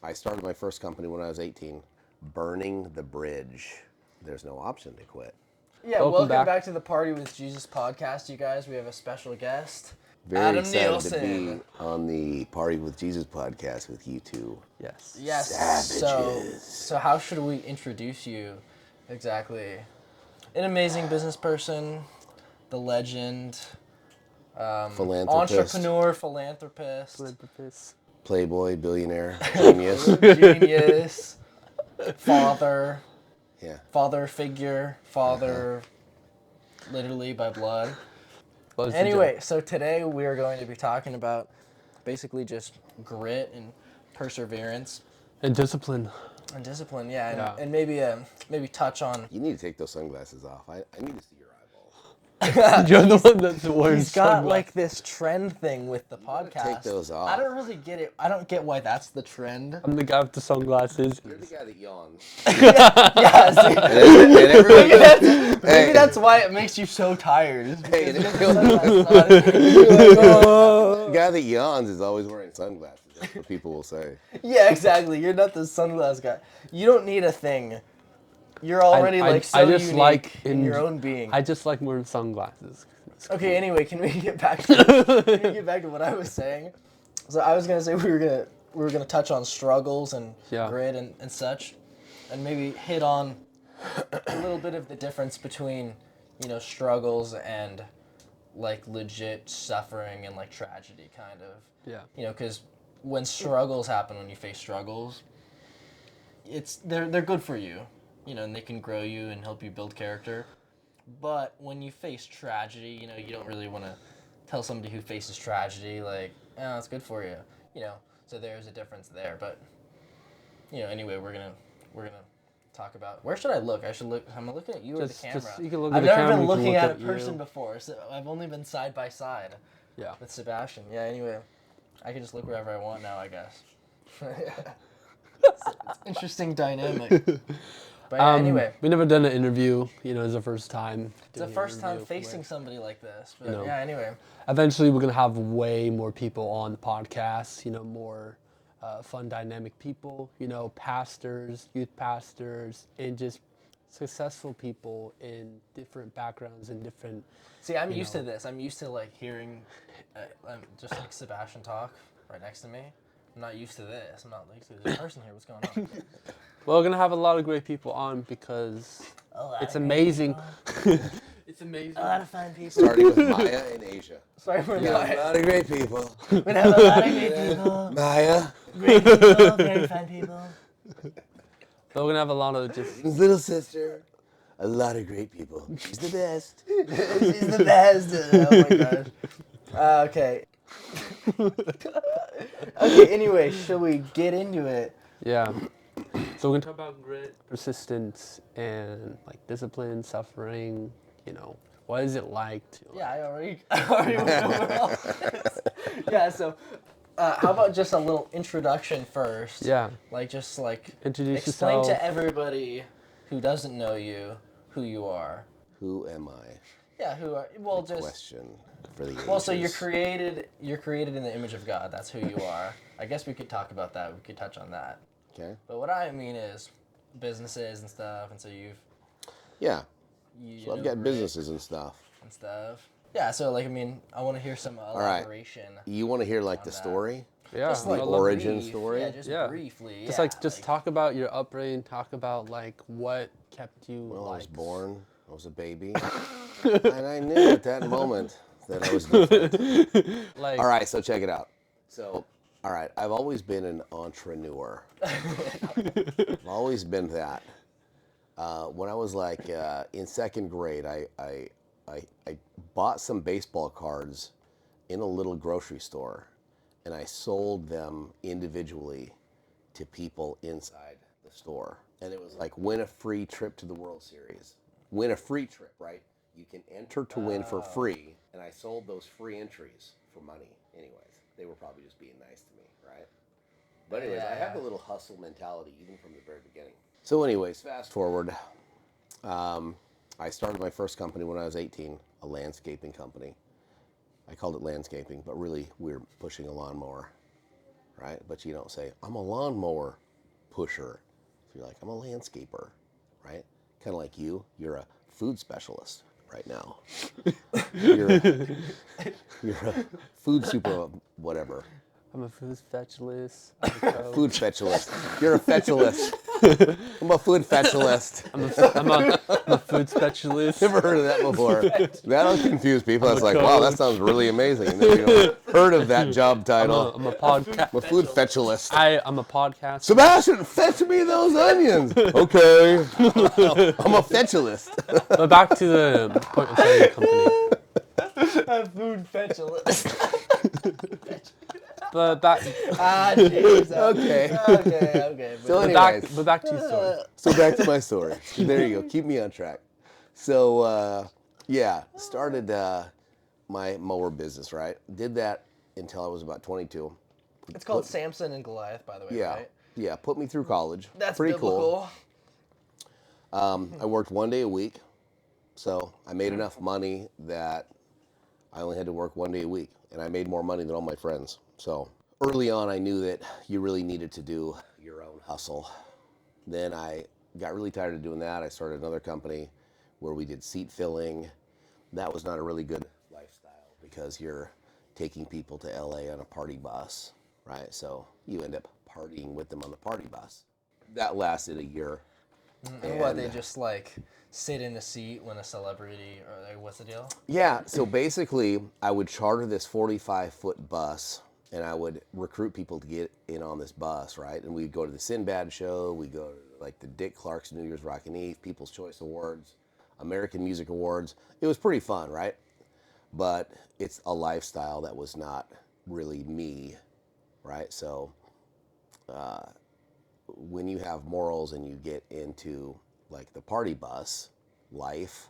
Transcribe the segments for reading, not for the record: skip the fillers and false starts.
I started my first company when I was 18, burning the bridge. There's no option to quit. Yeah, welcome back to the Party with Jesus podcast, you guys. We have a special guest, Very Adam excited Nielsen. to be on the Party with Jesus podcast with you two. Yes. Savages. So how should we introduce you exactly? An amazing business person, the legend, Philanthropist. entrepreneur, philanthropist, Playboy, billionaire, genius. genius, father. Yeah. Father figure, literally by blood. Anyway, so today we are going to be talking about basically just grit and perseverance. And discipline. Yeah. And maybe touch on... You need to take those sunglasses off. I need to see your eyeballs. You're the one that's wearing He's got like this trend thing with the podcast. Take those off. I don't really get it. I don't get why that's the trend. I'm the guy with the sunglasses. You're the guy that yawns. Yeah, see, and everybody maybe that's why it makes you so tired. Hey, and the guy that yawns is always wearing sunglasses. That's what people will say. Yeah, exactly. You're not the sunglass guy. You don't need a thing. You're already unique in your own being. I just like wearing sunglasses. Okay, anyway, can we get back to what I was saying? So I was gonna say we were gonna touch on struggles and grit and such, and maybe hit on a little bit of the difference between, struggles and like legit suffering and like tragedy, kind of. Yeah. Because when struggles happen, when you face struggles, they're good for you. And they can grow you and help you build character. But when you face tragedy, you don't really want to tell somebody who faces tragedy, like, oh, it's good for you. So there's a difference there. But, anyway, we're gonna talk about... Where should I look? I'm looking at you or the camera. You can look I've at the never camera, been you can looking look at a at person you. before, so I've only been side by side with Sebastian. Yeah, anyway, I can just look wherever I want now, I guess. It's interesting dynamic. But yeah, anyway. We never done an interview, it's the first time. It's the first time facing somebody like this. But yeah, anyway. Eventually we're going to have way more people on the podcast, more fun, dynamic people, pastors, youth pastors, and just successful people in different backgrounds and different... See, I'm used to this. I'm used to, like, hearing just, like, Sebastian talk right next to me. I'm not used to this. I'm not used to this person here. What's going on? Well, we're going to have a lot of great people on because it's amazing. It's amazing. A lot of fun people. Starting with Maya in Asia. Sorry for A lot of great people. We have a lot of great people. Maya. Great people. Very fun people. So we're going to have a lot of just... His little sister. A lot of great people. She's the best. She's the best. Oh my gosh. Okay. Okay, anyway, shall we get into it? Yeah. So we're going to talk about grit, persistence, and like discipline, suffering, what is it like to... Yeah, I already went over all this. Yeah, so how about just a little introduction first? Yeah. Explain Introduce yourself. to everybody who doesn't know you who you are. Who am I? Yeah, who are... Well, just... Question for the ages. Well, so you're created in the image of God. That's who you are. I guess we could talk about that. We could touch on that. Okay. But what I mean is businesses and stuff, and so you've... Yeah. So I've got businesses and stuff. Yeah, so I want to hear some elaboration. All right. You want to hear like the that. story? Yeah. Just The origin story? Yeah, just briefly. Just talk about your upbringing, talk about like what kept you Well, like... I was born, I was a baby, and I knew at that moment that I was different. like... All right, so check it out. So, all right, I've always been an entrepreneur. I've always been that. When I was like in second grade, I bought some baseball cards in a little grocery store, and I sold them individually to people inside the store. And it was like, win a free trip to the World Series. Win a free trip, right? You can enter to win for free. And I sold those free entries for money. Anyways, they were probably just being nice to me, right? But anyways, I have a little hustle mentality even from the very beginning. So anyways, fast forward. I started my first company when I was 18, a landscaping company. I called it landscaping, but really we were pushing a lawnmower. right? But you don't say, I'm a lawnmower pusher. So you're like, I'm a landscaper, right? Kind of like you're a food specialist right now. You're a food super whatever. I'm a food specialist. I'm a coach. Food fetchalist. You're a fetchalist. I'm a food fetchalist. I'm a food specialist. Never heard of that before. That'll confuse people. It's a like, wow, that coach. sounds really amazing. And then you know, heard of that job title. I'm a podcast. I'm a food fetchalist. I'm a podcast. Sebastian, fetch me those onions. Okay. I'm a fetchalist. But back to the point of starting the company. A food fetchalist. But back, Jeez. Okay. Okay. So but back to your story. So back to my story. There you go. Keep me on track. So started my mower business, right? Did that until I was about 22. It's called Samson and Goliath, by the way, Yeah. right? Yeah, put me through college. That's pretty biblical. cool. I worked 1 day a week. So I made enough money that I only had to work 1 day a week. And I made more money than all my friends. So early on, I knew that you really needed to do your own hustle. Then I got really tired of doing that. I started another company where we did seat filling. That was not a really good lifestyle because you're taking people to LA on a party bus, right? So you end up partying with them on the party bus. That lasted a year. And what, they just like sit in the seat when a celebrity, or like, what's the deal? Yeah, so basically, I would charter this 45-foot bus, and I would recruit people to get in on this bus, right? And we'd go to the Sinbad show, we'd go to like the Dick Clark's New Year's Rockin' Eve, People's Choice Awards, American Music Awards. It was pretty fun, right? But it's a lifestyle that was not really me, right? So when you have morals and you get into like the party bus life,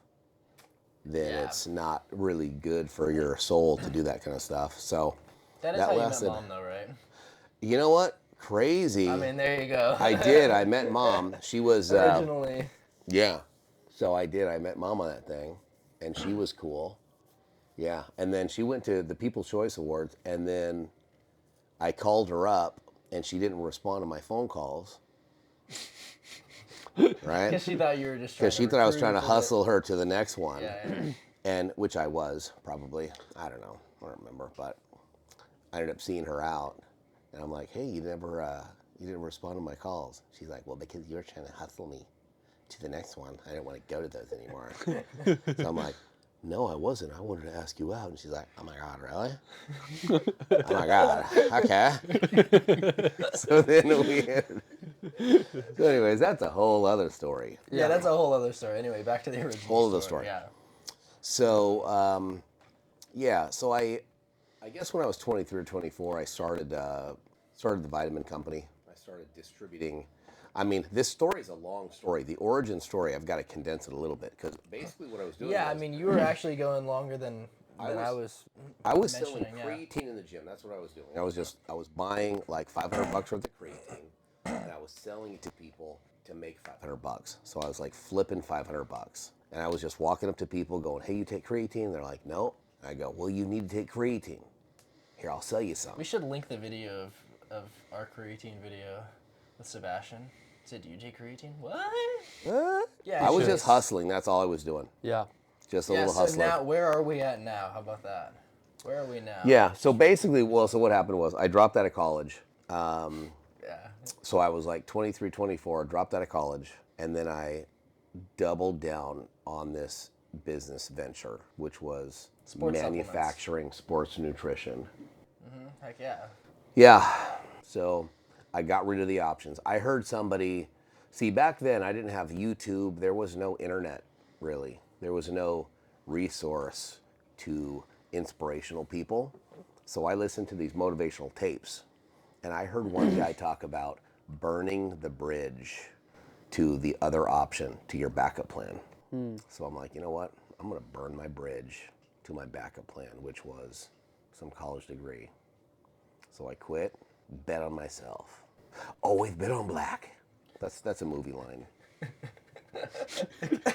then it's not really good for your soul to do that kind of stuff. So That is how you met Mom, though, right? You know what? Crazy. I mean, there you go. I did. I met Mom. She was Originally. yeah. So I did. I met Mom on that thing, and she was cool. Yeah. And then she went to the People's Choice Awards, and then I called her up, and she didn't respond to my phone calls. Right? Because she thought you were just trying Because she thought I was trying to hustle her to the next one. Yeah. And which I was probably. I don't know. I don't remember. But I ended up seeing her out, and I'm like, hey, you didn't respond to my calls. She's like, well, because you were trying to hustle me to the next one. I didn't want to go to those anymore. So I'm like, no, I wasn't. I wanted to ask you out. And she's like, oh my God, really? Oh my God. Okay. So then so anyways, that's a whole other story. Yeah, that's a whole other story. Anyway, back to the original Whole other story. Yeah. So, so I guess when I was 23 or 24, I started the vitamin company. I started distributing. I mean, this story is a long story. The origin story, I've got to condense it a little bit because basically what I was doing Yeah, was, I mean, you were actually going longer than I was selling mentioning, yeah. creatine in the gym. That's what I was doing. I was buying like $500 worth of creatine, and I was selling it to people to make $500. So I was like flipping $500, and I was just walking up to people going, "Hey, you take creatine?" And they're like, "No." And I go, "Well, you need to take creatine. Here, I'll sell you some." We should link the video of our creatine video with Sebastian. Said, do you take creatine? What? Yeah, I was sure. just hustling. That's all I was doing. Yeah. Just a Yeah, little so hustling. now, where are we at now? How about that? Where are we now? Yeah. So basically, so what happened was I dropped out of college. Yeah. So I was like 23, 24, dropped out of college, and then I doubled down on this business venture, which was Sports manufacturing sports nutrition. Heck yeah. Yeah. So I got rid of the options. I heard somebody, see, back then I didn't have YouTube. There was no internet, really. There was no resource to inspirational people. So I listened to these motivational tapes. And I heard one guy talk about burning the bridge to the other option, to your backup plan. So I'm like, you know what? I'm going to burn my bridge to my backup plan, which was some college degree. So I quit, bet on myself. Always bet on black. That's a movie line.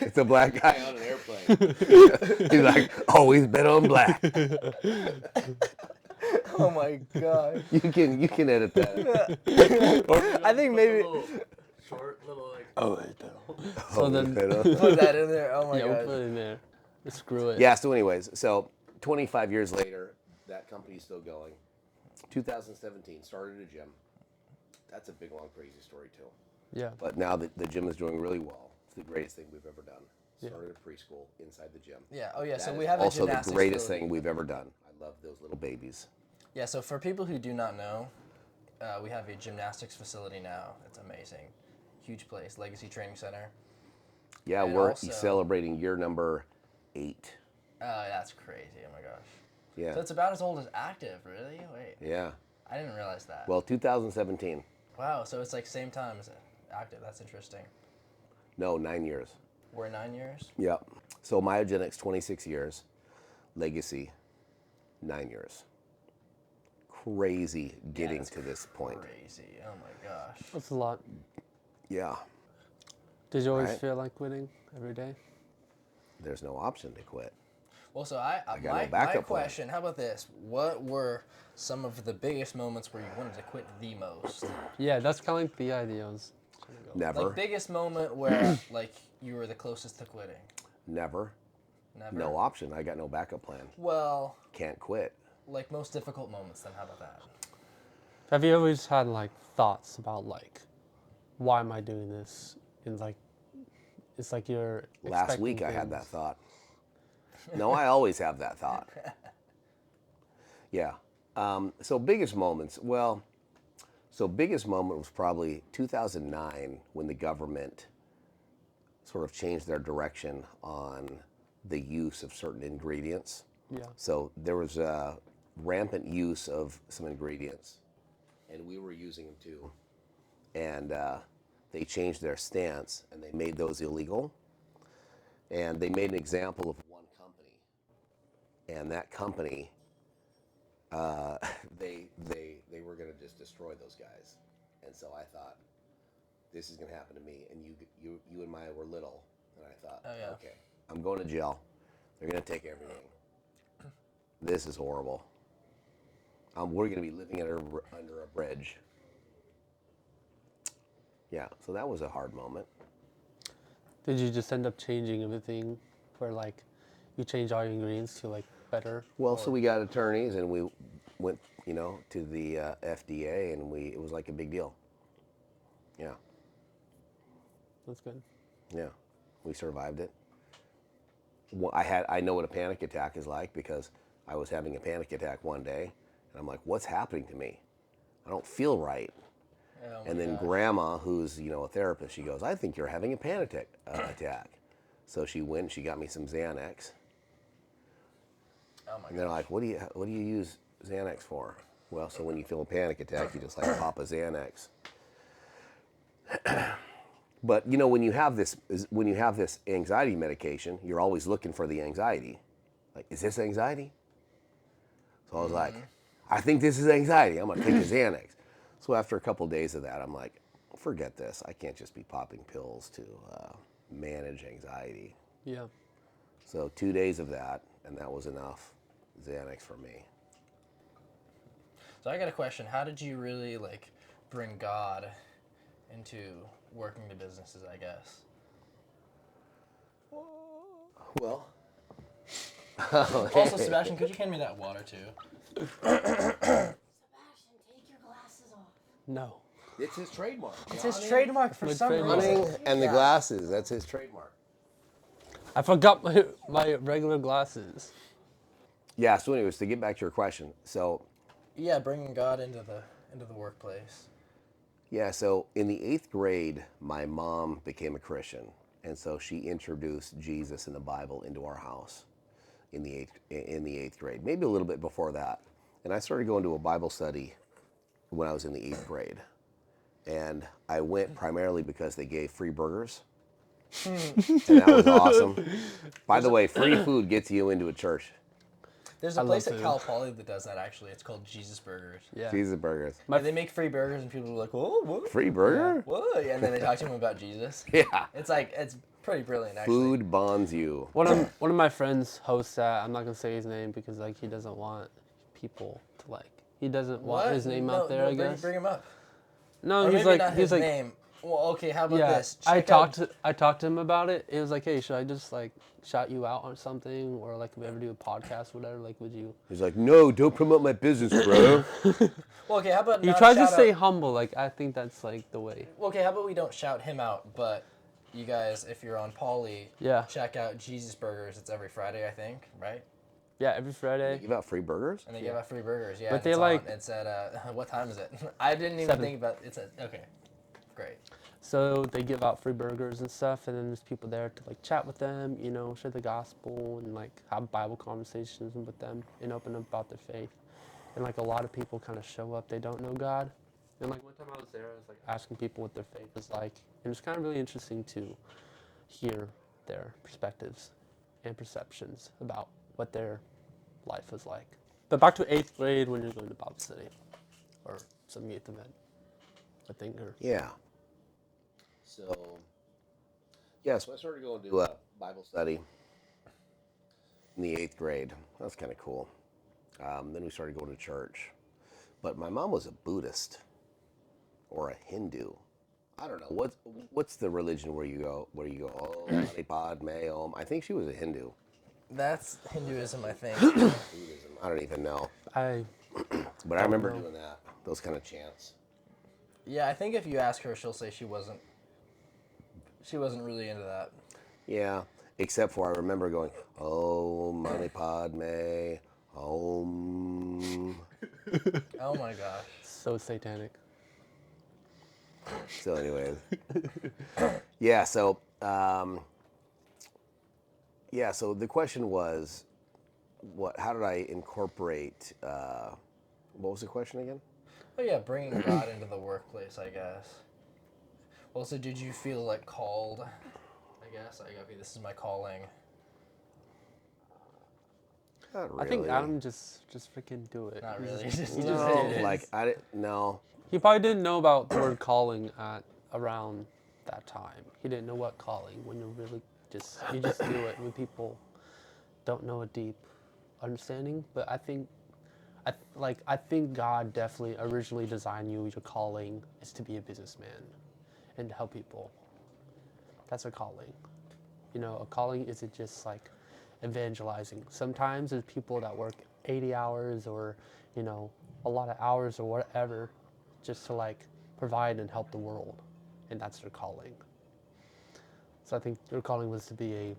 It's a black guy on an airplane. He's like, always bet on black. Oh my god. You can edit that. I think maybe Short little like. Oh, So then, put that in there. Oh my yeah, we'll god. put it in there. Screw it. yeah. So, anyways, so 25 years later, that company's still going. 2017, started a gym. That's a big, long, crazy story too. Yeah. But now the gym is doing really well. It's the greatest thing we've ever done. Yeah. Started a preschool inside the gym. Yeah. Oh yeah. So That we is have a also the gymnastics greatest facility. thing we've ever done. I love those little babies. Yeah. So for people who do not know, we have a gymnastics facility now. It's amazing. Huge place, Legacy Training Center. Yeah, And we're also- celebrating year number 8. Oh, that's crazy. Oh my gosh. Yeah. So it's about as old as Active, really? Wait, Yeah. I didn't realize that. Well, 2017. Wow. So it's like same time as Active. That's interesting. No, 9 years. We're 9 years. Yep. So myogenics 26 years, legacy 9 years. Crazy getting that's to this point. Crazy. Oh my gosh. That's a lot. Yeah. Did you always Right. feel like quitting every day? There's no option to quit. Well, so got no my backup plan. question. How about this? What were some of the biggest moments where you wanted to quit the most? Yeah, that's kind of like the idea. I was trying to go. Never. Like biggest moment where like you were the closest to quitting. Never. Never. No option. I got no backup plan. Well, Can't quit. like most difficult moments. Then how about that? Have you always had like thoughts about like, why am I doing this? And like, it's like you're. Last expecting week I had that things. thought. No, I always have that thought. Yeah. So biggest moments. Well, so biggest moment was probably 2009 when the government sort of changed their direction on the use of certain ingredients. Yeah. So there was a rampant use of some ingredients, and we were using them too. And they changed their stance, and they made those illegal. And they made an example of one company, and that company, they were going to just destroy those guys. And so I thought, this is going to happen to me. And you and Maya were little, and I thought, Oh, yeah. okay, I'm going to jail. They're going to take everything. This is horrible. We're going to be living under a bridge. Yeah, so that was a hard moment. Did you just end up changing everything, where like, you change all your ingredients to like better? Well, so we got attorneys, and we went, to the FDA, and it was like a big deal. Yeah, That's good. yeah, we survived it. Well, I know what a panic attack is like because I was having a panic attack one day, and I'm like, what's happening to me? I don't feel right. Oh my And then gosh. Grandma, who's a therapist, she goes, I think you're having a panic attack. So she went and she got me some Xanax. Oh my And they're like, what do you use Xanax for? Well, so when you feel a panic attack, you just like pop a Xanax. But when you have this anxiety medication, you're always looking for the anxiety. Like, is this anxiety? So I was like, I think this is anxiety. I'm gonna take a Xanax. So after a couple days of that, I'm like, forget this. I can't just be popping pills to manage anxiety. Yeah. So 2 days of that, and that was enough Xanax for me. So I got a question. How did you really like bring God into working the businesses, I guess? Well, Also, Sebastian, could you hand me that water too? Sebastian, take your glasses off. No. it's his trademark. It's his trademark for My some trademark. reason. Running and the glasses, that's his trademark. I forgot my regular glasses. Yeah, so anyways, to get back to your question. So, Yeah, bringing God into the workplace. yeah, so in the 8th grade, my mom became a Christian. And so she introduced Jesus and the Bible into our house in the 8th grade, maybe a little bit before that. And I started going to a Bible study when I was in the 8th grade. And I went primarily because they gave free burgers. And that was awesome. By the way, free food gets you into a church. There's I a love place at food. Cal Poly that does that actually. It's called Jesus Burgers. Yeah. Jesus burgers. And they make free burgers and people are like, whoa, what? Free burger? What? And then they talk to him about Jesus. Yeah. It's pretty brilliant actually. Food bonds you. One of my friends hosts that. I'm not gonna say his name because like he doesn't want people to like He doesn't want his name out there, I guess. Bring him up. No, Or he's maybe not like, his name. Well, okay, how about yeah. this? I Check out- talked to him about it. It was like, hey, should I just like shout you out on something, or like if we ever do a podcast, or whatever? Like, would you? He's like, no, don't promote my business, bro. Well, okay, how about He not tries to shout stay out- humble. Like, I think that's like the way. Okay, how about we don't shout him out, but you guys, if you're on Poly, Yeah. check out Jesus Burgers. It's every Friday, I think, right? Yeah, every Friday. Give out free burgers? And they give out free burgers. Yeah, But and they it's like- on. It's at what time is it? I didn't even 7. think about. It's at okay, great. So they give out free burgers and stuff, and then there's people there to like chat with them, you know, share the gospel and like have Bible conversations with them and open up about their faith. And like a lot of people kind of show up, they don't know God. And like one time I was there, I was like asking people what their faith is like, and it's kind of really interesting to hear their perspectives and perceptions about what their life was like. But back to 8th grade when you're going to Bible study or some youth event, I think. Or Yeah. So I started going to a Bible study in the 8th grade. That's kind of cool. Then we started going to church. But my mom was a Buddhist or a Hindu. I don't know. What's the religion where you go, oh, Mani Padme Om? I think she was a Hindu. That's Hinduism, I think. Buddhism. I don't even know. But I remember know. doing that, those kind of chants. Yeah, I think if you ask her, she'll say she wasn't. She wasn't really into that. Yeah, except for I remember going, oh, Mani Padme Om. Oh my gosh. so satanic. So anyways, yeah. So So the question was, How did I incorporate? What was the question again? Oh yeah, bringing God into the workplace, I guess. Well, so did you feel like called? I guess like okay, this is my calling. Not really. I think Adam just freaking do it. Not He really. just- Just he do just it. did it. like I didn't. No. He probably didn't know about the word calling at around that time. He didn't know what calling when you really you just do it when people don't know a deep understanding. But I think God definitely originally designed you. Your calling is to be a businessman and to help people. That's a calling. You know, a calling isn't just like evangelizing. Sometimes there's people that work 80 hours or, you know, a lot of hours or whatever just to like provide and help the world. And that's their calling. So I think their calling was to be a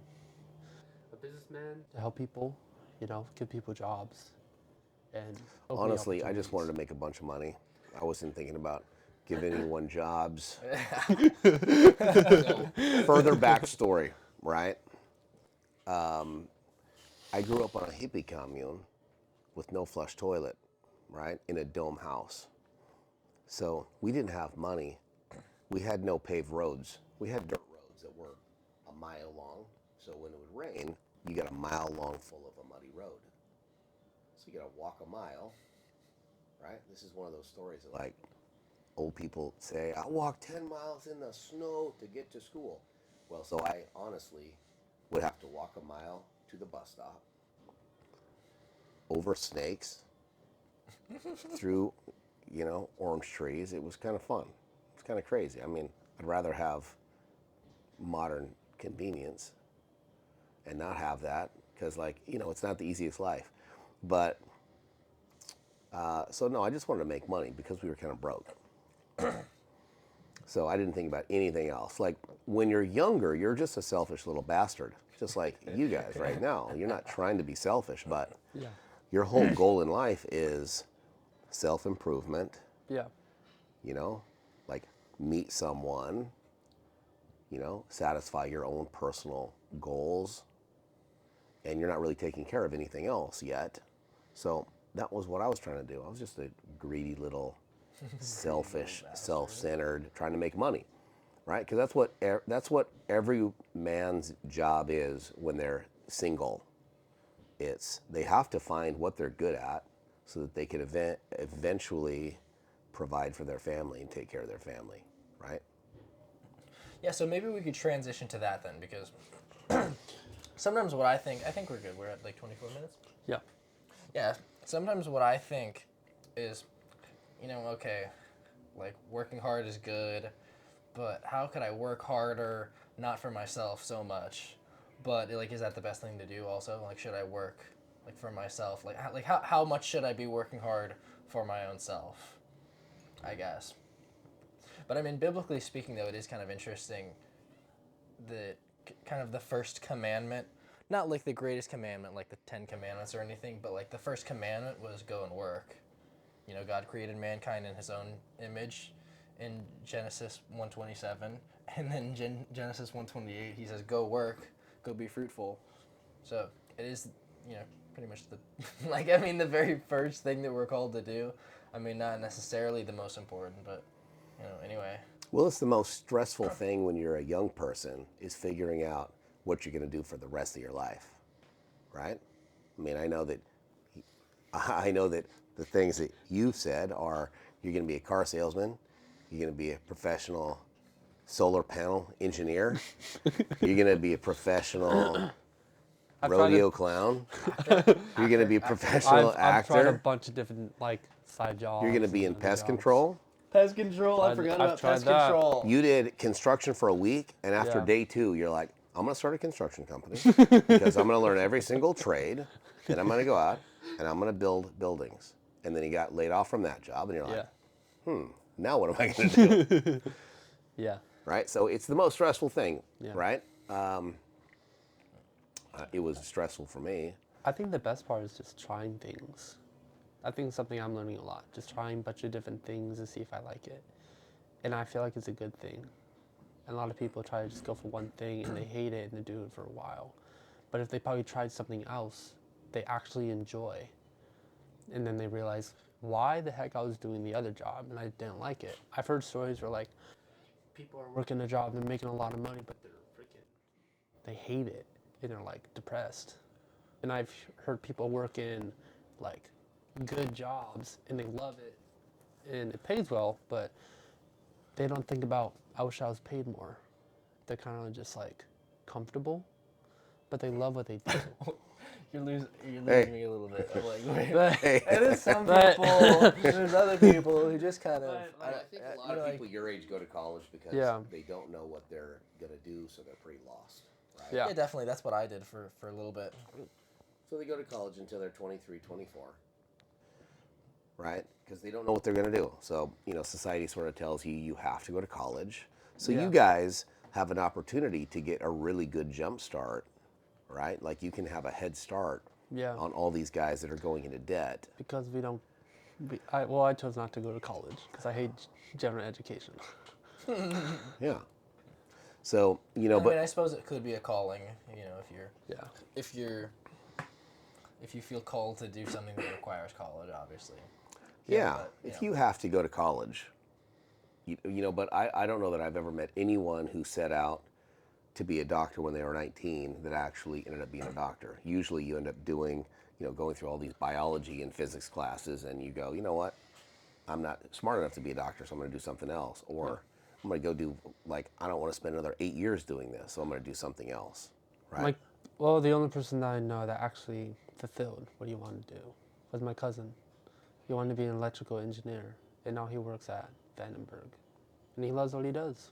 businessman, to help people, you know, give people jobs. And Honestly, I just wanted to make a bunch of money. I wasn't thinking about giving anyone jobs. Further backstory, right? I grew up on a hippie commune with no flush toilet, right? In a dome house. So we didn't have money. We had no paved roads. We had dirt roads that were a mile long. So when it would rain, you got a mile long full of a muddy road. So you got to walk a mile, right? This is one of those stories that like old people say, I walked 10 miles in the snow to get to school. Well, so I honestly would have to walk a mile to the bus stop, over snakes, through, you know, orange trees. It was kind of fun. It's kind of crazy. I mean, I'd rather have modern convenience and not have that because, like, you know, it's not the easiest life. But, so no, I just wanted to make money because we were kind of broke. So I didn't think about anything else. Like, when you're younger, you're just a selfish little bastard, just like you guys right now. You're not trying to be selfish, but Yeah. your whole goal in life is self-improvement, Yeah. you know, like meet someone, you know, satisfy your own personal goals, and you're not really taking care of anything else yet. So that was what I was trying to do. I was just a greedy little selfish, self-centered, trying to make money, right? Because that's what every man's job is when they're single. It's they have to find what they're good at so that they can eventually provide for their family and take care of their family, right? Yeah, so maybe we could transition to that then, because sometimes what I think we're good. We're at like 24 minutes. Yeah. Yeah, sometimes what I think is, okay, like working hard is good, but how could I work harder, not for myself so much, but like, is that the best thing to do also? Like, should I work like for myself? Like how much should I be working hard for my own self, I guess. But I mean, biblically speaking, though, it is kind of interesting that kind of the first commandment, not like the greatest commandment, like the 10 Commandments or anything, but like the first commandment was go and work. God created mankind in his own image in Genesis 1:27, and then Genesis 1:28, he says, go work, go be fruitful. So it is, pretty much the very first thing that we're called to do. I mean, not necessarily the most important, but, anyway. Well, it's the most stressful thing when you're a young person is figuring out what you're going to do for the rest of your life, right? I mean, I know that the things that you've said are you're going to be a car salesman, you're going to be a professional solar panel engineer, you're going to be a professional rodeo clown, you're going to be a professional I've tried a actor, bunch of different like side jobs. you're going to be in and pest jobs. control. Pest control, I forgot I've about tried pest that. control. You did construction for a week, and after Yeah. day 2, you're like, I'm going to start a construction company because I'm going to learn every single trade, and I'm going to go out and I'm going to build buildings. And then you got laid off from that job, and you're like, Yeah. now what am I going to do? Yeah. Right? So it's the most stressful thing, Yeah. right? It was stressful for me. I think the best part is just trying things. I think it's something I'm learning a lot. Just trying a bunch of different things to see if I like it. And I feel like it's a good thing. And a lot of people try to just go for one thing and they hate it and they do it for a while. But if they probably tried something else they actually enjoy, and then they realize why the heck I was doing the other job and I didn't like it. I've heard stories where like people are working a job, they're making a lot of money, but they hate it and they're like depressed. And I've heard people work in like good jobs and they love it and it pays well, but they don't think about, I wish I was paid more. They're kind of just like comfortable, but they love what they do. You're losing Hey. me a little bit. I'm like, wait. But, Hey. And there's some But- people, there's other people who just kind of. I think a lot of people your age go to college because Yeah. they don't know what they're going to do, so they're pretty lost. Right? Yeah. Yeah, definitely. That's what I did for a little bit. So they go to college until they're 23, 24, right? Because they don't know what they're going to do. So, society sort of tells you you have to go to college. So Yeah. you guys have an opportunity to get a really good jump start, right? Like you can have a head start Yeah. on all these guys that are going into debt. Because we don't, I chose not to go to college because I hate general education. Yeah. So, I but mean, I suppose it could be a calling. Yeah. If you feel called to do something that requires college, obviously. yeah, but, if you have to go to college, but I don't know that I've ever met anyone who set out to be a doctor when they were 19 that actually ended up being a doctor. Usually you end up doing, going through all these biology and physics classes and you go, you know what, I'm not smart enough to be a doctor, so I'm going to do something else. Or I'm going to go do, I don't want to spend another 8 years doing this, so I'm going to do something else, right? The only person that I know that actually fulfilled what he wanted to do was my cousin. He wanted to be an electrical engineer, and now he works at Vandenberg, and he loves what he does.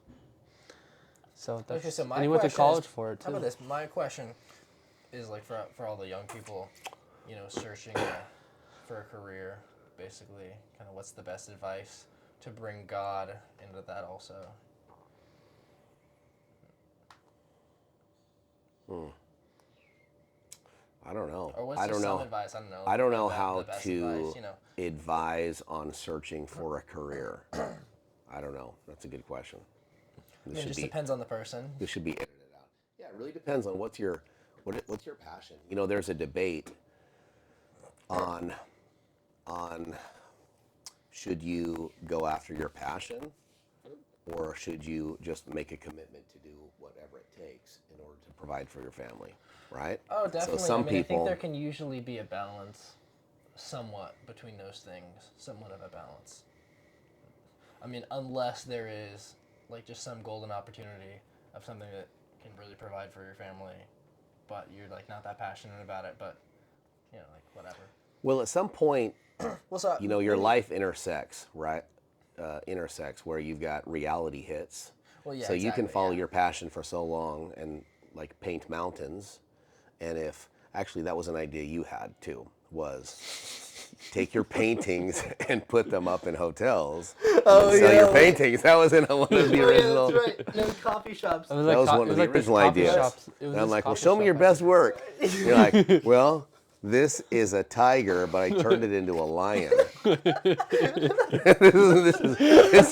So that's, Okay, so my and he went to question college is- for it too. How about this? My question is like for all the young people, searching for a career, basically, kind of what's the best advice to bring God into that also? I don't know. Or what's I just don't know. some advice? I don't know. I don't know the how best to advice, advise on searching for a career. I don't know. That's a good question. This It just depends on the person. This should be edited out. Yeah, it really depends on what's your passion. There's a debate on should you go after your passion or should you just make a commitment to do whatever it takes in order to provide for your family, right? Oh, definitely. So some I people think there can usually be a balance, somewhat, between those things. Somewhat of a balance. I mean, unless there is just some golden opportunity of something that can really provide for your family, but you're not that passionate about it, but whatever. Well, at some point, Well, so you know, your life intersects, right? Intersects where you've got reality hits. Well, yeah, So you can exactly, follow yeah. your passion for so long and like paint mountains. And if actually that was an idea you had too, was take your paintings and put them up in hotels and then sell your paintings. That was in one of the original. Yeah, that's right. No coffee shops. It was That was co- one it of was the like this original coffee ideas. shops- it was And I'm this like, well, coffee show me shop your I best took- work. You're like, well, this is a tiger, but I turned it into a lion. This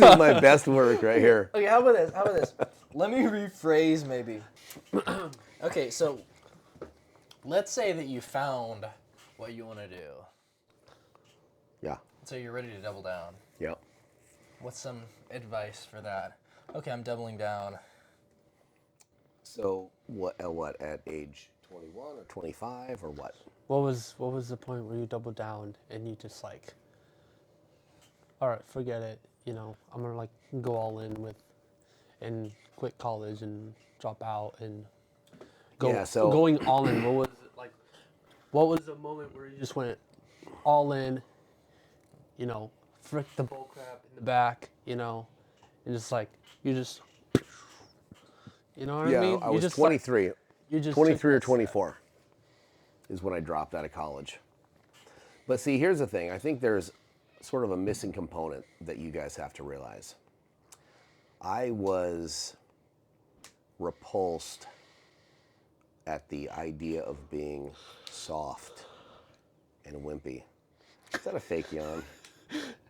is my best work right here. Okay, how about this? How about this? Let me rephrase maybe. Okay, so let's say that you found what you want to do. Yeah. So you're ready to double down. Yep. What's some advice for that? Okay, I'm doubling down. So what at age 21 or 25 or what? What was the point where you doubled down and you just like, all right, forget it. You know, I'm gonna like go all in with, and quit college and drop out and go. Yeah, so- going all in. What was it like? What was the moment where you just went all in? You know, frick the bull crap in the back. You know, and just like you just. You know what I mean? I You was just 23. you just 23 or took that step. 24 is when I dropped out of college. But see, here's the thing. I think there's sort of a missing component that you guys have to realize. I was repulsed at the idea of being soft and wimpy. Is that a fake yawn?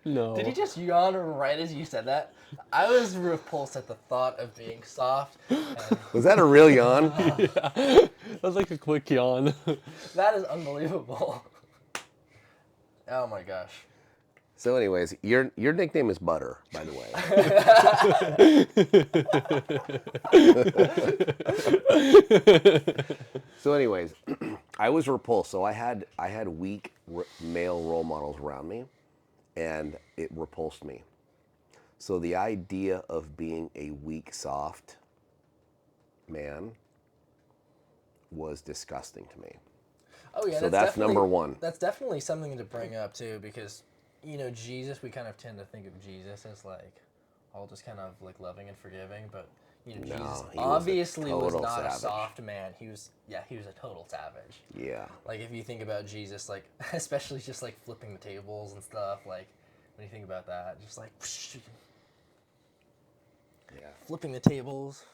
No. Did you just yawn right as you said that? I was repulsed at the thought of being soft. And Was that a real yawn? That was like a quick yawn. that is unbelievable. Oh my gosh. So anyways, your nickname is Butter, by the way. So anyways, I was repulsed. So I had weak male role models around me, and it repulsed me. So the idea of being a weak, soft man was disgusting to me. Oh yeah, So that's definitely- number one. That's definitely something to bring up too, because you know Jesus, we kind of tend to think of Jesus as like all just kind of like loving and forgiving, but you know No, Jesus he was a obviously was total not savage. a soft man. He was a total savage. Yeah. Like if you think about Jesus, like especially just like flipping the tables and stuff, like when you think about that, just like Yeah. flipping the tables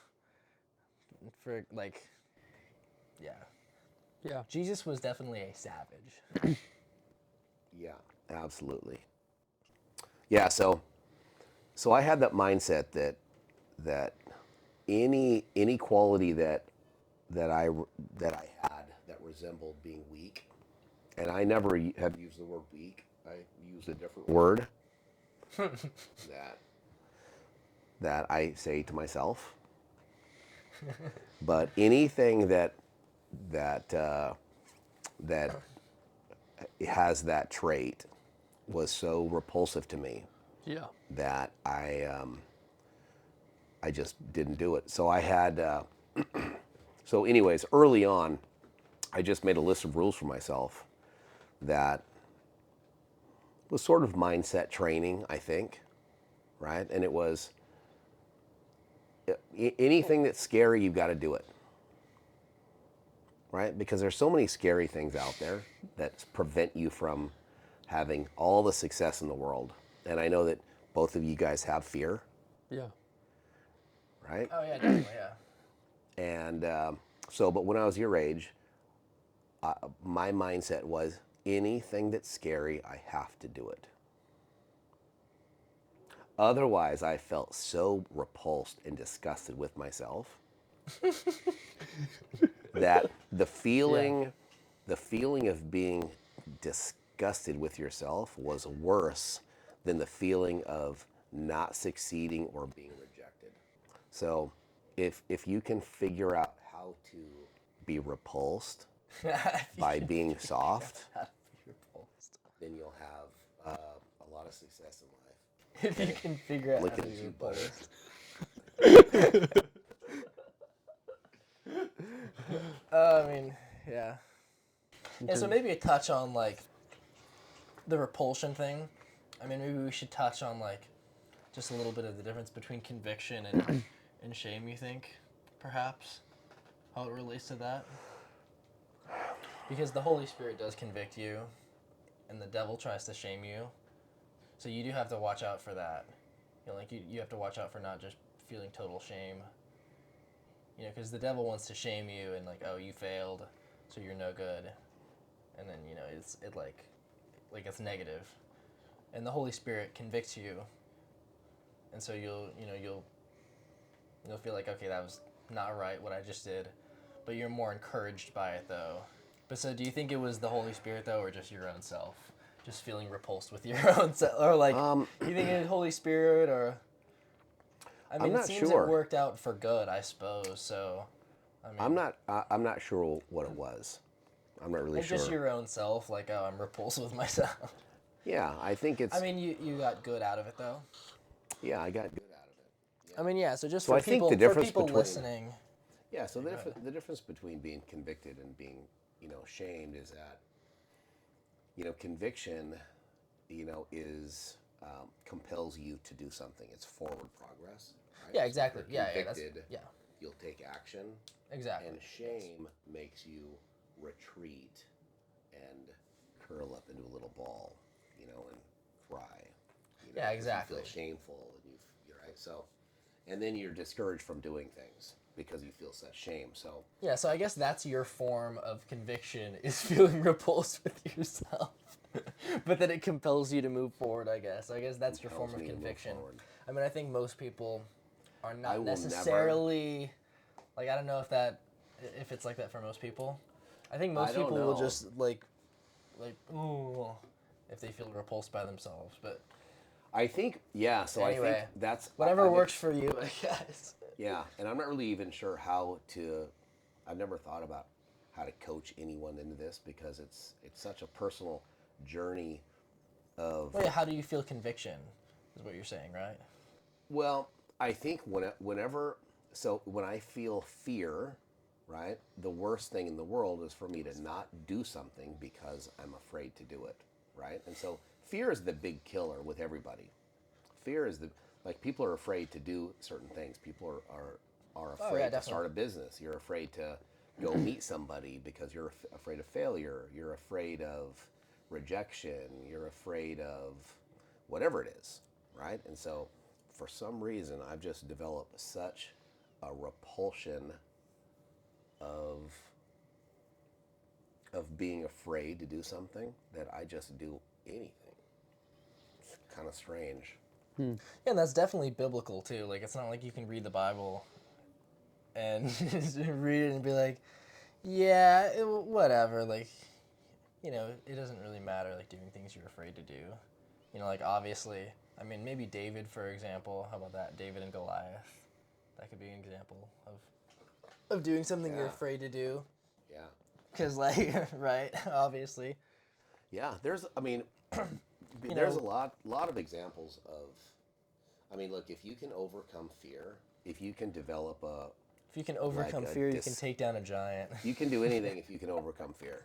for like, yeah. Yeah. Jesus was definitely a savage. Yeah, absolutely. Yeah, so I had that mindset that any quality that I had that resembled being weak, and I never have used the word weak. I used a different word that I say to myself. But anything that has that trait was so repulsive to me Yeah. that I just didn't do it. So I had so anyways, early on, I just made a list of rules for myself that was sort of mindset training, I think, right? And it was anything that's scary, you've got to do it. Right? Because there's so many scary things out there that prevent you from having all the success in the world. And I know that both of you guys have fear, Yeah. right? Oh yeah, definitely, yeah. And but when I was your age, my mindset was anything that's scary, I have to do it. Otherwise, I felt so repulsed and disgusted with myself that the feeling of being disgusted with yourself was worse than the feeling of not succeeding or being rejected. So if you can figure out how to be repulsed by being soft, then you'll have a lot of success in life. If you can figure out Look how at to be you, repulsed. I mean, yeah. Yeah, so maybe a touch on like the repulsion thing, I mean, maybe we should touch on like just a little bit of the difference between conviction and shame. You think, perhaps, how it relates to that? Because the Holy Spirit does convict you, and the devil tries to shame you. So you do have to watch out for that. You know, like you have to watch out for not just feeling total shame. You know, because the devil wants to shame you and like, oh, you failed, so you're no good, and then you know it like it's negative, and the Holy Spirit convicts you, and so you'll feel like, okay, that was not right what I just did, but you're more encouraged by it though. But so do you think it was the Holy Spirit though, or just your own self, just feeling repulsed with your own self, or like you think it was Holy Spirit, or I mean, I'm not it seems sure. it worked out for good, I suppose. So, I mean, I'm not sure what it was. I'm not really like sure. just your own self, like, oh, I'm repulsed with myself. Yeah, I think it's. I mean, you got good out of it though. Yeah, I got good out of it. I mean, yeah. So just So for I think people, the difference for people between- listening, Yeah, so the difference between being convicted and being, shamed is that, conviction, is compels you to do something. It's forward progress. Right? yeah, So if exactly. you're Yeah, that's convicted, yeah, you'll take action, exactly. and shame makes you retreat and curl up into a little ball, and cry. Yeah, 'cause exactly. You feel shameful, and you're right. So, and then you're discouraged from doing things because you feel such shame. So Yeah, so I guess that's your form of conviction is feeling repulsed with yourself, but then it compels you to move forward. I guess that's your form compels of me to move conviction. forward. I mean, I think most people are I not will necessarily like, I don't know if it's like that for most people. I think most I don't people will know. just like ooh, if they feel repulsed by themselves. But I think, yeah. So I anyway, think that's whatever I works for you, I guess. Yeah, and I'm not really even sure how to. I've never thought about how to coach anyone into this because it's such a personal journey of. Well, yeah, how do you feel conviction? Is what you're saying, right? Well, I think when I feel fear, right, the worst thing in the world is for me to not do something because I'm afraid to do it, right? And so fear is the big killer with everybody. Fear is people are afraid to do certain things. People are afraid to start a business. You're afraid to go meet somebody because you're afraid of failure. You're afraid of rejection. You're afraid of whatever it is, right? And so for some reason, I've just developed such a repulsion of being afraid to do something that I just do anything. It's kind of strange. Yeah, and that's definitely biblical too. Like, it's not like you can read the Bible and just read it and be like, yeah, whatever. Like, it doesn't really matter, like, doing things you're afraid to do. Like, obviously, I mean, maybe David, for example. How about that? David and Goliath. That could be an example of doing something you're Yeah. afraid to do. Yeah. Because, like, right, obviously. Yeah, there's a lot of examples of, look, if you can overcome fear, if you can develop If you can overcome Like a fear, you can take down a giant. you can do anything if you can overcome fear.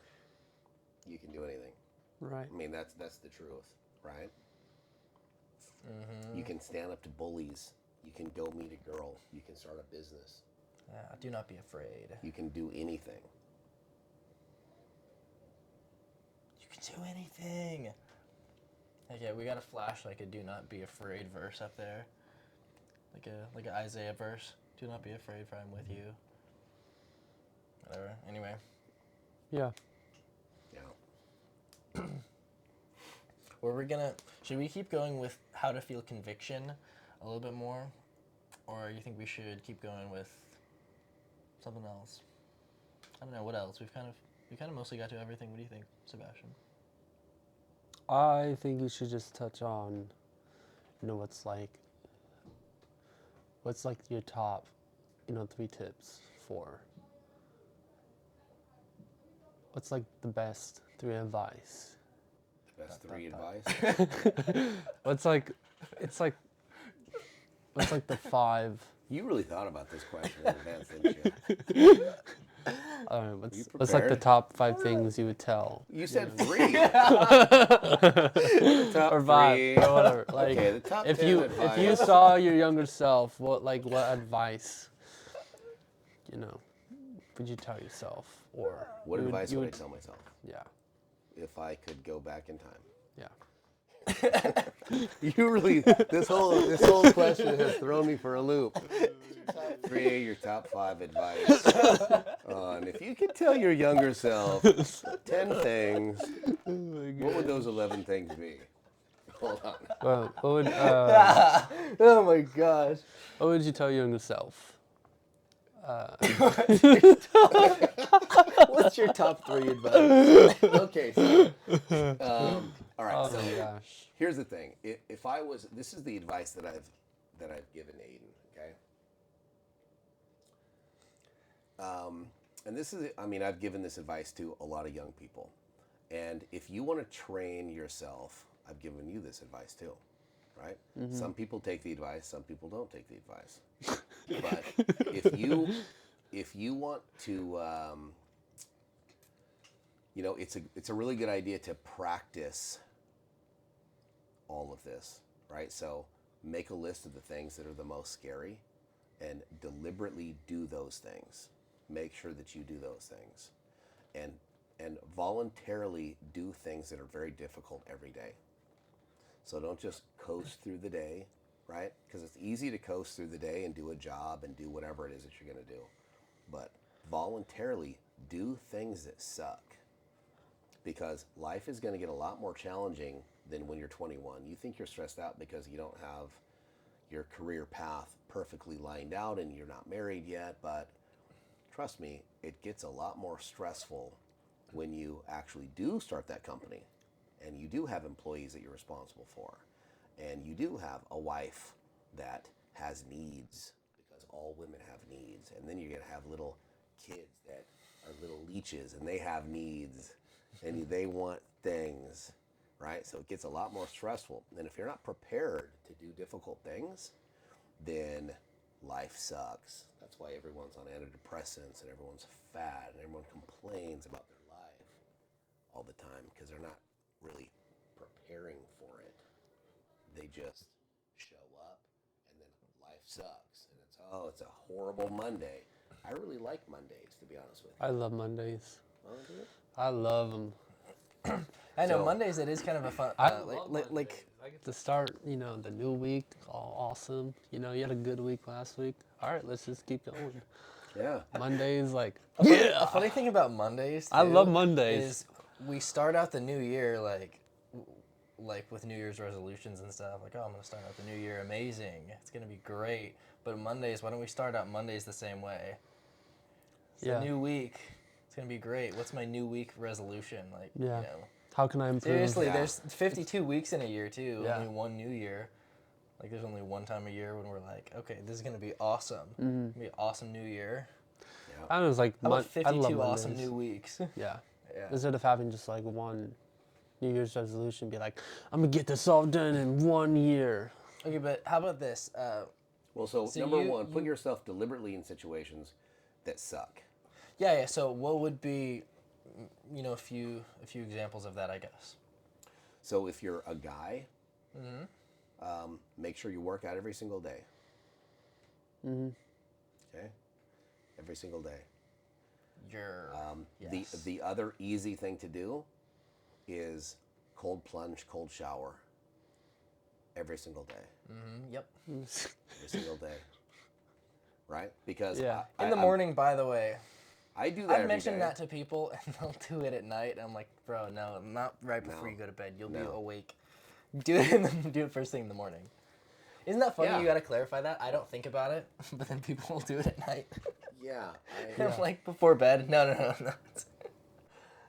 You can do anything. Right. That's the truth, right? You can stand up to bullies. You can go meet a girl. You can start a business. Do not be afraid. You can do anything. You can do anything. Okay, we got to flash like a "Do not be afraid" verse up there, like a Isaiah verse. Do not be afraid, for I'm with you. Whatever. Anyway, Yeah. Yeah. should we keep going with how to feel conviction a little bit more, or you think we should keep going with something else? I don't know, what else? We kind of mostly got to everything. What do you think, Sebastian? I think you should just touch on, what's like your top, 3 tips for. What's like the best 3 advice? The best 3 advice. What's like the 5? You really thought about this question in advance, didn't you? All right, what's You like the prepared? top 5 things you would tell? You said 3. Top Or 5 3. or whatever. Like Okay, the top if 10 you advice. saw your younger self, what advice, would you tell yourself? Or What you advice you would I tell myself Yeah. if I could go back in time? Yeah. You really this whole question has thrown me for a loop. Your top 3, your top 5 advice on if you could tell your younger self 10 things, what would those 11 things be? Hold on. Well, what Oh my gosh. would you tell your younger self? What's your top 3 advice? Okay, so all right. Oh So my gosh. here's the thing. If I was, this is the advice that I've given Aiden. Okay. And this is, I mean, I've given this advice to a lot of young people. And if you want to train yourself, I've given you this advice too, right? Some people take the advice, some people don't take the advice. But if you want to, it's a really good idea to practice all of this, right? So make a list of the things that are the most scary and deliberately do those things. Make sure that you do those things. And voluntarily do things that are very difficult every day. So don't just coast through the day, right? Because it's easy to coast through the day and do a job and do whatever it is that you're going to do. But voluntarily do things that suck. Because life is going to get a lot more challenging than when you're 21. You think you're stressed out because you don't have your career path perfectly lined out and you're not married yet, but trust me, it gets a lot more stressful when you actually do start that company and you do have employees that you're responsible for and you do have a wife that has needs, because all women have needs, and then you're going to have little kids that are little leeches and they have needs and they want things, right? So it gets a lot more stressful. And if you're not prepared to do difficult things, then life sucks. That's why everyone's on antidepressants and everyone's fat and everyone complains about their life all the time because they're not really preparing for it. They just show up and then life sucks and it's a horrible Monday. I really like Mondays, to be honest with you. I love Mondays. Oh, do you? I love them. I know So- Mondays. It is kind of a fun. I like I get to start, the new week all awesome. You had a good week last week. All right, let's just keep going. Yeah. Mondays, like, a funny thing about Mondays. I too, love Mondays. Is we start out the new year like with New Year's resolutions and stuff. Like, oh, I'm gonna start out the new year amazing. It's gonna be great. But Mondays, why don't we start out Mondays the same way? It's Yeah. a new week. It's gonna be great. What's my new week resolution? Like, Yeah. How can I improve? Seriously, Yeah. there's 52 weeks in a year too. Yeah. Only one new year. Like, there's only one time a year when we're like, okay, this is gonna be awesome. Mm-hmm. It's gonna be an awesome new year. I was like, How about I love 52 awesome Mondays. new weeks? Yeah. Yeah. Instead of having just like one New Year's resolution, be like, I'm gonna get this all done in 1 year. Okay, but how about this? Well, so So number you- one, put yourself deliberately in situations that suck. Yeah. So what would be, a few examples of that, I guess. So if you're a guy, make sure you work out every single day. Okay? Every single day. You're. Yes. The other easy thing to do is cold plunge, cold shower every single day. Yep. Every single day. Right? Because Yeah. In the morning, by the way. I do that I've every mentioned day. that to people, and they'll do it at night. I'm like, bro, no, not right before No. you go to bed. You'll be No. awake. Do it first thing in the morning. Isn't that funny? Yeah. You gotta clarify that. I don't think about it, but then people will do it at night. Yeah. I'm like, before bed. No.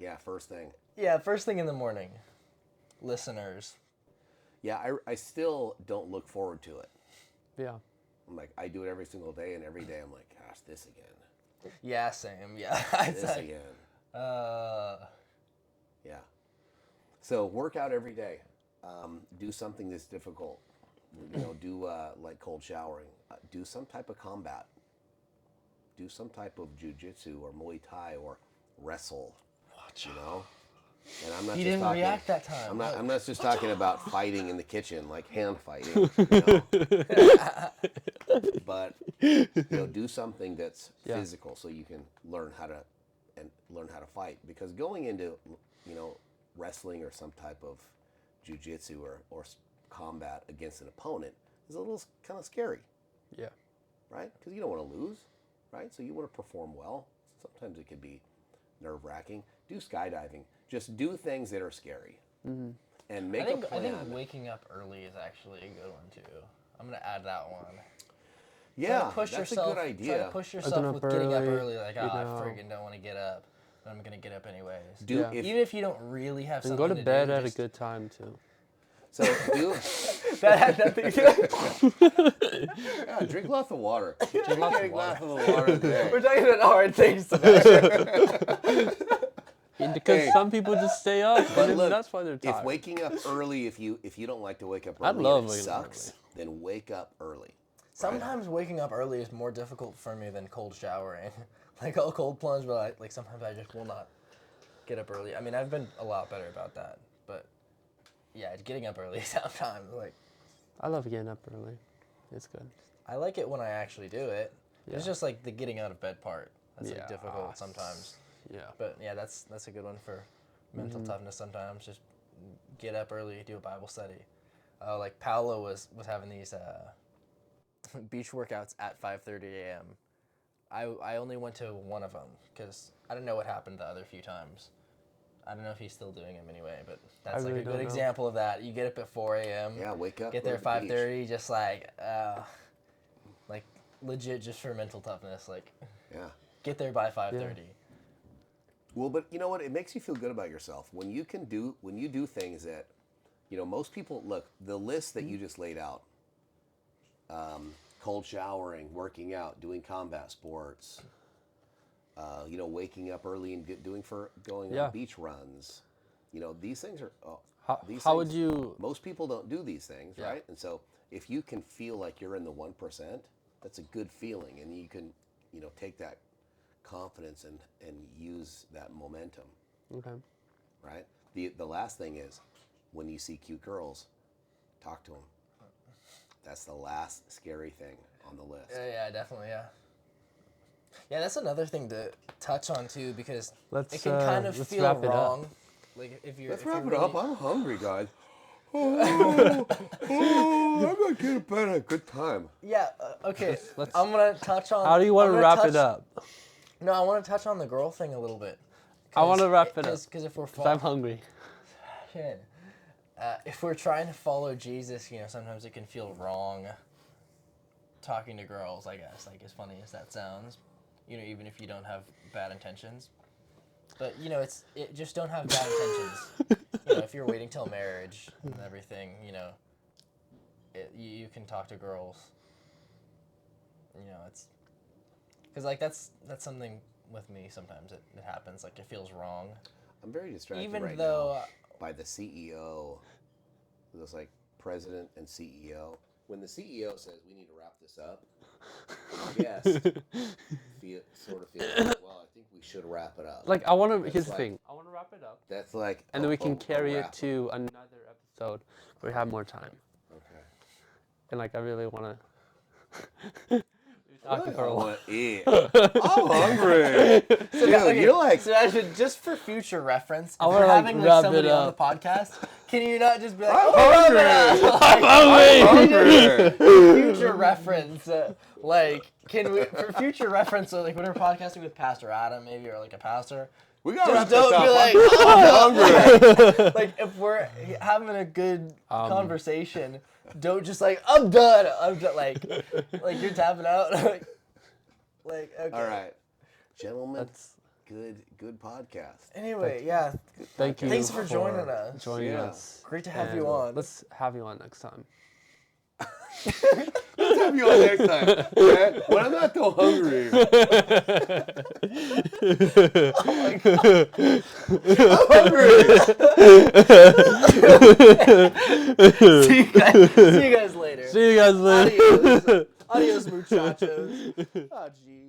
Yeah, first thing. Yeah, first thing in the morning. Listeners. Yeah, I still don't look forward to it. Yeah. I'm like, I do it every single day, and every day I'm like, gosh, this again. Yeah, same. Yeah. It's This like, again. yeah. So work out every day. Do something that's difficult. Do like cold showering. Do some type of combat. do some type of jujitsu or Muay Thai or wrestle. You know, and I'm not He just didn't talking. react that time. I'm not just talking about fighting in the kitchen, like hand fighting. You know? But do something that's physical, so you can learn how to fight. Because going into wrestling or some type of jujitsu or combat against an opponent is a little kind of scary. Yeah. Right? Because you don't want to lose, right? So you want to perform well. Sometimes it could be nerve-wracking. Do skydiving. Just do things that are scary. Mm-hmm. And make a plan. I think waking up early is actually a good one, too. I'm going to add that one. Yeah, that's a good idea. Try to push yourself with getting up early. Like, I friggin' don't want to get up. But I'm going to get up anyways. Even if you don't really have something to do. And go to bed at a good time, too. So that had nothing to do. Yeah, drink lots of water. Drink lots of water a day. We're talking about hard things today. Because some people just stay up, but and look, that's why they're tired. If waking up early, if you don't like to wake up early, I love and it waking sucks, up then wake up early. Sometimes waking up early is more difficult for me than cold showering. Like I'll cold plunge, but sometimes I just will not get up early. I mean, I've been a lot better about that, but yeah, getting up early sometimes I love getting up early. It's good. I like it when I actually do it. Yeah. It's just like the getting out of bed part. That's difficult sometimes. Yeah. But yeah, that's a good one for mental toughness sometimes. Just get up early, do a Bible study. Like Paolo was having these beach workouts at 5:30 a.m. I only went to one of them because I don't know what happened the other few times. I don't know if he's still doing them anyway, but that's really like a good don't know. example of that. You get up at 4 a.m. Yeah, wake up. Get there at 5:30, just like legit just for mental toughness. Get there by 5:30. Yeah. Well, but you know what? It makes you feel good about yourself when you do things that, most people look. The list that you just laid out. Cold showering, working out, doing combat sports. Waking up early and going on beach runs. These things are. How would you? Most people don't do these things, right? And so, if you can feel like you're in the 1%, that's a good feeling, and you can, take that confidence and use that momentum. Okay. Right. The last thing is, when you see cute girls, talk to them. That's the last scary thing on the list. Yeah, definitely, yeah. Yeah, that's another thing to touch on too, because it can kind of feel wrong. Like if you're. Let's wrap it up. I'm hungry, guys. I'm gonna get to bed at a good time. Yeah. Okay. I'm gonna touch on. How do you want to wrap it up? No, I want to touch on the girl thing a little bit. I want to wrap it up because if we're. I'm hungry. Shit. If we're trying to follow Jesus, sometimes it can feel wrong talking to girls, I guess, as funny as that sounds, even if you don't have bad intentions. But, just don't have bad intentions. If you're waiting till marriage and everything, you can talk to girls. It's... Because, that's something with me sometimes. It happens, it feels wrong. I'm very distracted Even right though, now by the CEO. It was like president and CEO. When the CEO says we need to wrap this up, yes, sort of feel like, well, I think we should wrap it up. I want to. Here's the thing. I want to wrap it up. That's like, and then we can carry it to another episode where we have more time. Okay. And I really want to. Talking for a while. I want to eat. I'm hungry. So actually, just for future reference, if you're having somebody on the podcast, can you not just be like, I'm hungry. Future reference, can we, for future reference, so when we're podcasting with Pastor Adam, maybe, or a pastor, we gotta wrap don't this be up. I'm hungry. If we're having a good conversation, don't just I'm done. You're tapping out. Okay. All right, gentlemen. That's good podcast. Anyway, yeah. Thank you. Thanks for joining us. Joining us. Great to have you on. Let's have you on next time. Let's have you on next time. Okay? When I'm not so hungry. Oh my God. I'm hungry. See you guys later. See you guys later. Adios muchachos. Oh, geez.